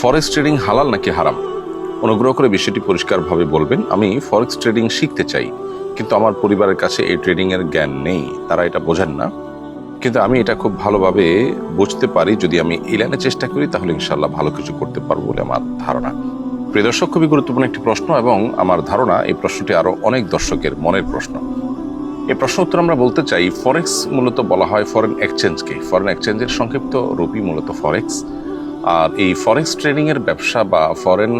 Forex trading হালাল নাকি হারাম? অনুগ্রহ করে বিষয়টি পরিষ্কারভাবে বলবেন। আমি ফরেক্স ট্রেডিং শিখতে চাই, কিন্তু আমার পরিবারের কাছে এই ট্রেডিং এর জ্ঞান নেই, তারা এটা বোঝেন না। কিন্তু আমি এটা খুব ভালোভাবে বুঝতে পারি, যদি আমি এই লাইনে চেষ্টা করি তাহলে ইনশাল্লাহ ভালো কিছু করতে পারবো বলে আমার ধারণা। প্রিয় দর্শক, খুবই গুরুত্বপূর্ণ একটি প্রশ্ন এবং আমার ধারণা এই প্রশ্নটি আরো অনেক দর্শকের মনের প্রশ্ন। এই প্রশ্ন উত্তর আমরা বলতে চাই, ফরেক্স মূলত বলা হয় ফরেন এক্সচেঞ্জকে। ফরেন এক্সচেঞ্জের সংক্ষিপ্ত রূপই মূলত ফরেক্স। আর এই ফরেক্স ট্রেডিং এর ব্যবসা বা ফরেন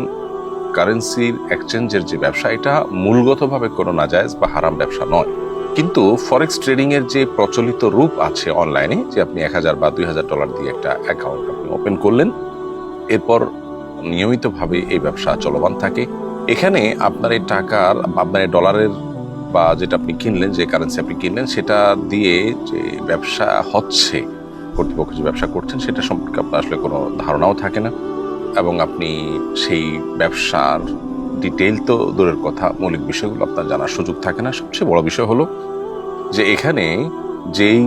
কারেন্সির এক্সচেঞ্জের যে ব্যবসা, এটা মূলগতভাবে কোনো নাজায়েজ বা হারাম ব্যবসা নয়। কিন্তু ফরেক্স ট্রেডিং এর যে প্রচলিত রূপ আছে অনলাইনে, যে আপনি $1000 বা $2000 দিয়ে একটা অ্যাকাউন্ট আপনি ওপেন করলেন, এরপর নিয়মিতভাবে এই ব্যবসা চলমান থাকে। এখানে আপনার এই টাকার, আপনার এই ডলারের বা যেটা আপনি কিনলেন, যে কারেন্সি আপনি কিনলেন, সেটা দিয়ে যে ব্যবসা হচ্ছে, কর্তৃপক্ষ যে ব্যবসা করছেন সেটা সম্পর্কে আপনার আসলে কোনো ধারণাও থাকে না। এবং আপনি সেই ব্যবসার ডিটেইল তো দূরের কথা, মৌলিক বিষয়গুলো আপনার জানার সুযোগ থাকে না। সবচেয়ে বড় বিষয় হলো যে এখানে যেই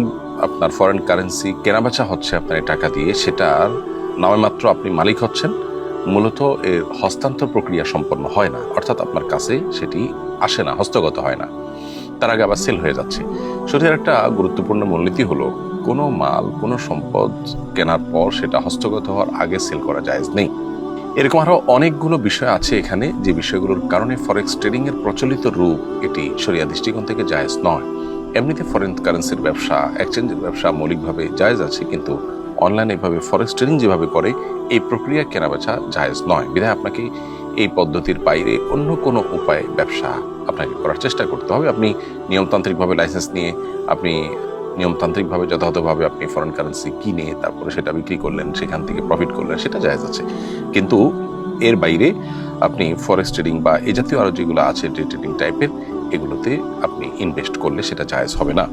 আপনার ফরেন কারেন্সি কেনাবেচা হচ্ছে আপনার এই টাকা দিয়ে, সেটার নামে মাত্র আপনি মালিক হচ্ছেন, মূলত এর হস্তান্তর প্রক্রিয়া সম্পন্ন হয় না, অর্থাৎ আপনার কাছে সেটি আসে না, হস্তগত হয় না, তার আগে আবার সেল হয়ে যাচ্ছে। শরীরের একটা গুরুত্বপূর্ণ মূলনীতি হলো, কোনো মাল, কোনো সম্পদ কেনার পর সেটা হস্তগত হওয়ার আগে সেল করা জায়েজ নেই। এরকম আরো অনেকগুলো বিষয় আছে এখানে, যে বিষয়গুলোর কারণে ফরেক্স ট্রেডিং এর প্রচলিত রূপ এটি শরিয়া দৃষ্টিকোণ থেকে জায়েজ নয়। এমনিতে ফরেন কারেন্সির ব্যবসা, এক্সচেঞ্জের ব্যবসা মৌলিকভাবে জায়েজ আছে, কিন্তু অনলাইনে এভাবে ফরেক্স ট্রেডিং যেভাবে করে, এই প্রক্রিয়া কেনাবেচা জায়েজ নয়। বিধায় আপনাকে এই পদ্ধতির বাইরে অন্য কোনো উপায়ে ব্যবসা আপনাকে করার চেষ্টা করতে হবে। আপনি নিয়মতান্ত্রিকভাবে লাইসেন্স নিয়ে, আপনি নিয়মতান্ত্রিকভাবে যথাযথভাবে আপনি ফরেন কারেন্সি কিনে তারপরে সেটা বিক্রি করলেন, সেখান থেকে প্রফিট করলেন, সেটা জায়েজ আছে। কিন্তু এর বাইরে আপনি ফরেক্স ট্রেডিং বা এই জাতীয় আরো যেগুলো আছে, ডে ট্রেডিং টাইপের, এগুলোতে আপনি ইনভেস্ট করলে সেটা জায়েজ হবে না।